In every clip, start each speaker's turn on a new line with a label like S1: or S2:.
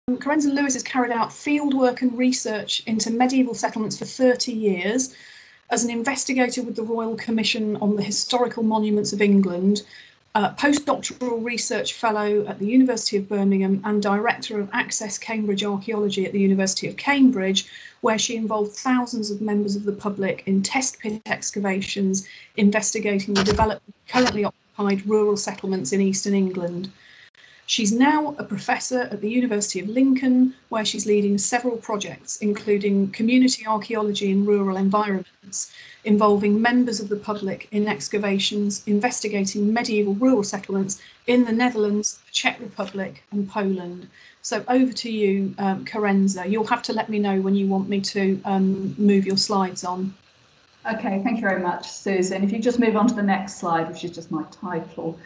S1: Carenza Lewis has carried out fieldwork and research into medieval settlements for 30 years as an investigator with the Royal Commission on the Historical Monuments of England, postdoctoral research fellow at the University of Birmingham and director of Access Cambridge Archaeology at the University of Cambridge, where she involved thousands of members of the public in test pit excavations investigating the development of currently occupied rural settlements in eastern England. She's now a professor at the University of Lincoln, where she's leading several projects, including community archaeology in rural environments, involving members of the public in excavations investigating medieval rural settlements in the Netherlands, the Czech Republic and Poland. So over to you, Carenza. You'll have to let me know when you want me to move your slides on.
S2: Okay, thank you very much, Susan. If you just move on to the next slide, which is just my title.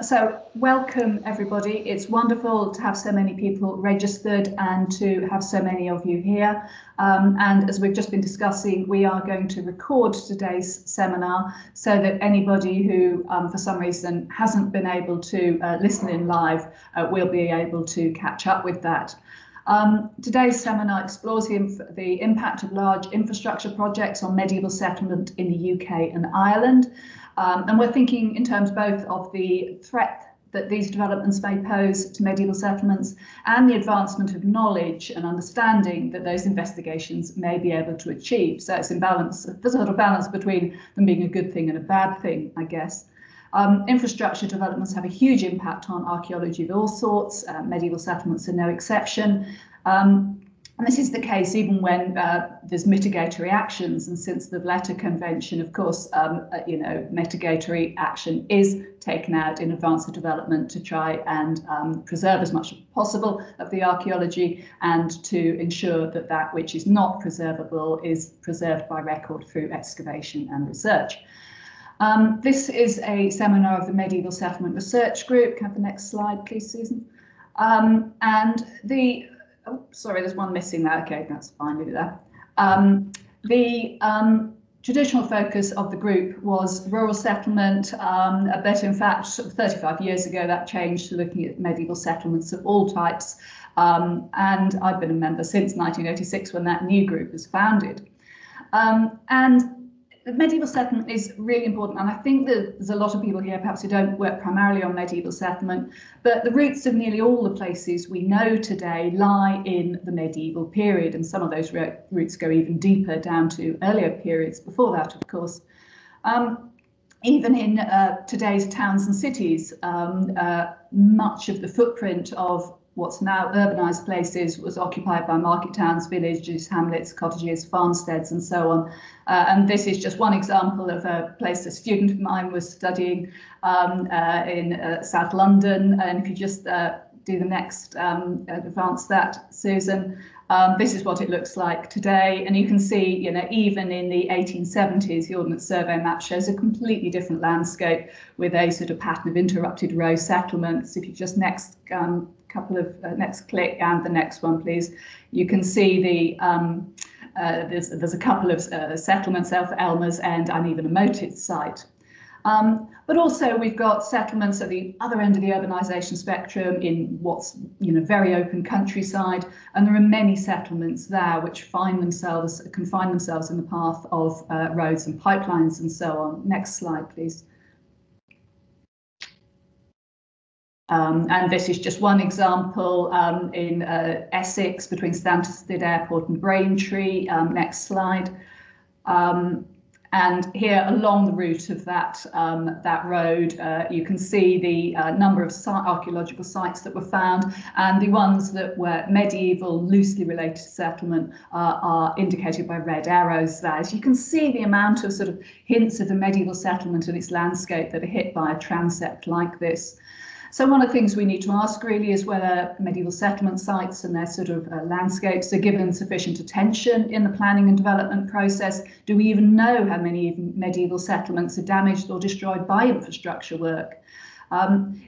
S2: So welcome everybody. It's wonderful to have so many people registered and to have so many of you here. And as we've just been discussing, we are going to record today's seminar so that anybody who for some reason hasn't been able to listen in live will be able to catch up with that. Today's seminar explores the impact of large infrastructure projects on medieval settlement in the UK and Ireland. And we're thinking in terms both of the threat that these developments may pose to medieval settlements and the advancement of knowledge and understanding that those investigations may be able to achieve. So it's in balance, there's a sort of balance between them being a good thing and a bad thing, I guess. Infrastructure developments have a huge impact on archaeology of all sorts. Medieval settlements are no exception. And this is the case even when there's mitigatory actions. And since the Valletta Convention, of course, mitigatory action is taken out in advance of development to try and preserve as much as possible of the archaeology and to ensure that that which is not preservable is preserved by record through excavation and research. This is a seminar of the Medieval Settlement Research Group. Can I have the next slide, please, Susan? Oh, sorry, there's one missing there. Okay, that's fine, leave it there. The traditional focus of the group was rural settlement, but in fact, 35 years ago, that changed to looking at medieval settlements of all types. And I've been a member since 1986 when that new group was founded. And the medieval settlement is really important, and I think that there's a lot of people here perhaps who don't work primarily on medieval settlement, but the roots of nearly all the places we know today lie in the medieval period, and some of those roots go even deeper down to earlier periods before that, of course. Even in today's towns and cities, much of the footprint of what's now urbanised places was occupied by market towns, villages, hamlets, cottages, farmsteads, and so on. And this is just one example of a place a student of mine was studying in South London. And if you just do the next, advance that, Susan, this is what it looks like today. And you can see, you know, even in the 1870s, the Ordnance Survey map shows a completely different landscape with a sort of pattern of interrupted row settlements. If you just next next click and the next one, please, you can see the there's a couple of settlements, Elmer's End and even a moated site. But also we've got settlements at the other end of the urbanisation spectrum in what's, you know, very open countryside, and there are many settlements there which confine themselves in the path of roads and pipelines and so on. Next slide, please. And this is just one example in Essex between Stansted Airport and Braintree. Next slide. And here along the route of that road, you can see the number of archaeological sites that were found, and the ones that were medieval, loosely related to settlement are indicated by red arrows there. As you can see, the amount of sort of hints of the medieval settlement and its landscape that are hit by a transept like this. So one of the things we need to ask really is whether medieval settlement sites and their sort of landscapes are given sufficient attention in the planning and development process. Do we even know how many medieval settlements are damaged or destroyed by infrastructure work?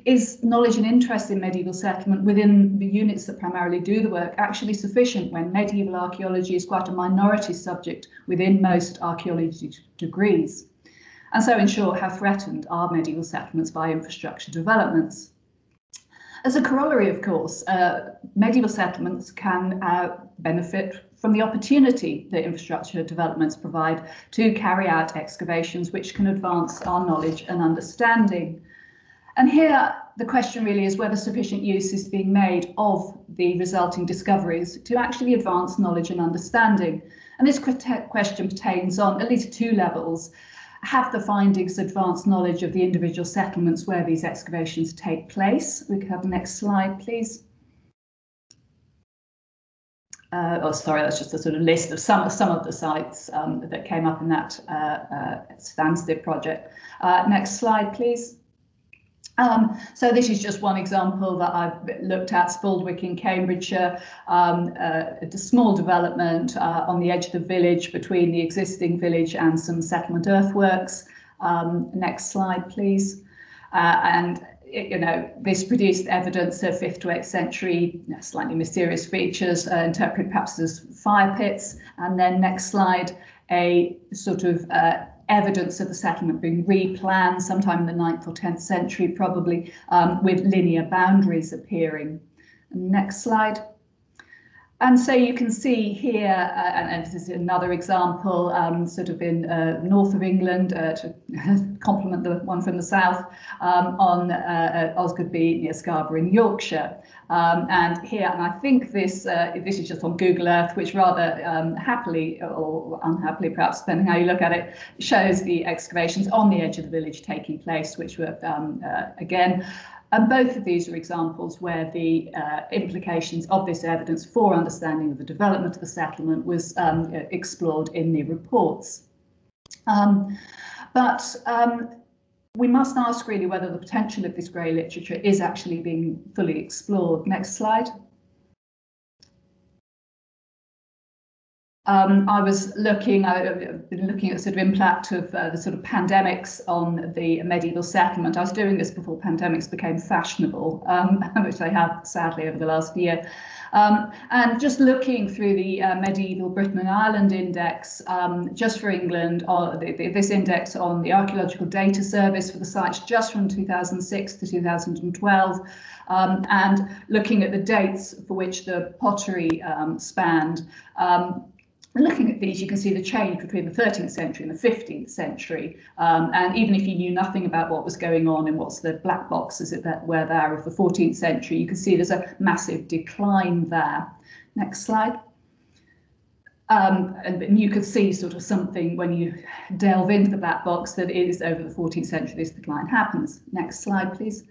S2: Is knowledge and interest in medieval settlement within the units that primarily do the work actually sufficient when medieval archaeology is quite a minority subject within most archaeology degrees? And so, in short, how threatened are medieval settlements by infrastructure developments? As a corollary, of course, medieval settlements can benefit from the opportunity that infrastructure developments provide to carry out excavations which can advance our knowledge and understanding. And here the question really is whether sufficient use is being made of the resulting discoveries to actually advance knowledge and understanding. And this question pertains on at least two levels. Have the findings advanced knowledge of the individual settlements where these excavations take place? We could have the next slide, please. Oh, sorry, that's just a sort of list of some of the sites that came up in that Stansted project. Next slide, please. So this is just one example that I've looked at, Spaldwick in Cambridgeshire, a small development on the edge of the village between the existing village and some settlement earthworks. Next slide, please. And this produced evidence of 5th to 8th century, slightly mysterious features, interpreted perhaps as fire pits. And then next slide, a sort of evidence of the settlement being replanned sometime in the 9th or 10th century, probably, with linear boundaries appearing. Next slide. And so you can see here, and this is another example, sort of in north of England, to complement the one from the south, on Osgoodby near Scarborough in Yorkshire. And here, and I think this is just on Google Earth, which rather happily or unhappily, perhaps, depending how you look at it, shows the excavations on the edge of the village taking place, which were, again, and both of these are examples where the implications of this evidence for understanding of the development of the settlement was explored in the reports. But we must ask really whether the potential of this grey literature is actually being fully explored. Next slide. I was looking, I've been looking at sort of impact of the sort of pandemics on the medieval settlement. I was doing this before pandemics became fashionable, which they have sadly over the last year. And just looking through the Medieval Britain and Ireland Index, just for England, this index on the Archaeological Data Service for the sites just from 2006 to 2012, and looking at the dates for which the pottery spanned. Looking at these, you can see the change between the 13th century and the 15th century. And even if you knew nothing about what was going on in what's the black boxes that were there of the 14th century, you can see there's a massive decline there. Next slide. And you could see sort of something when you delve into the black box that it is over the 14th century this decline happens. Next slide, please.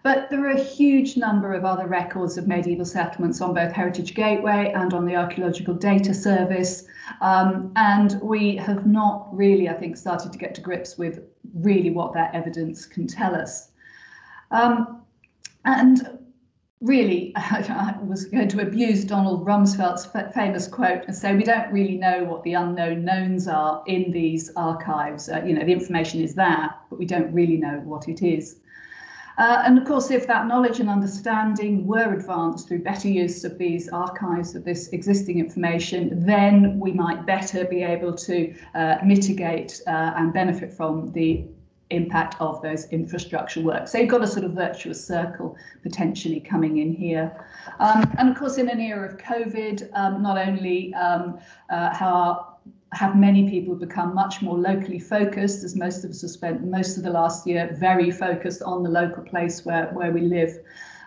S2: But there are a huge number of other records of medieval settlements on both Heritage Gateway and on the Archaeological Data Service. And we have not really, I think, started to get to grips with really what that evidence can tell us. And really, I was going to abuse Donald Rumsfeld's famous quote and say we don't really know what the unknown knowns are in these archives. The information is there, but we don't really know what it is. And of course, if that knowledge and understanding were advanced through better use of these archives, of this existing information, then we might better be able to mitigate and benefit from the impact of those infrastructure works. So you've got a sort of virtuous circle potentially coming in here. And of course, in an era of COVID, not only have many people become much more locally focused, as most of us have spent most of the last year very focused on the local place where we live.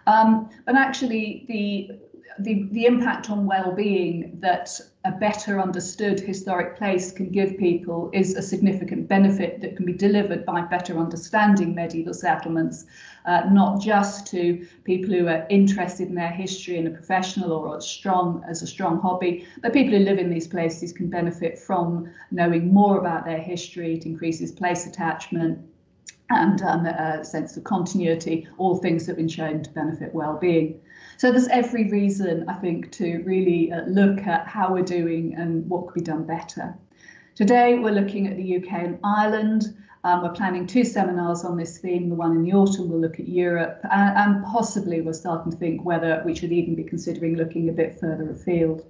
S2: But actually the impact on well-being that a better understood historic place can give people is a significant benefit that can be delivered by better understanding medieval settlements, not just to people who are interested in their history in a professional or as a strong hobby, but people who live in these places can benefit from knowing more about their history. It increases place attachment and a sense of continuity, all things that have been shown to benefit well-being. So there's every reason, I think, to really look at how we're doing and what could be done better. Today, we're looking at the UK and Ireland. We're planning 2 seminars on this theme. The one in the autumn will look at Europe, and possibly we're starting to think whether we should even be considering looking a bit further afield.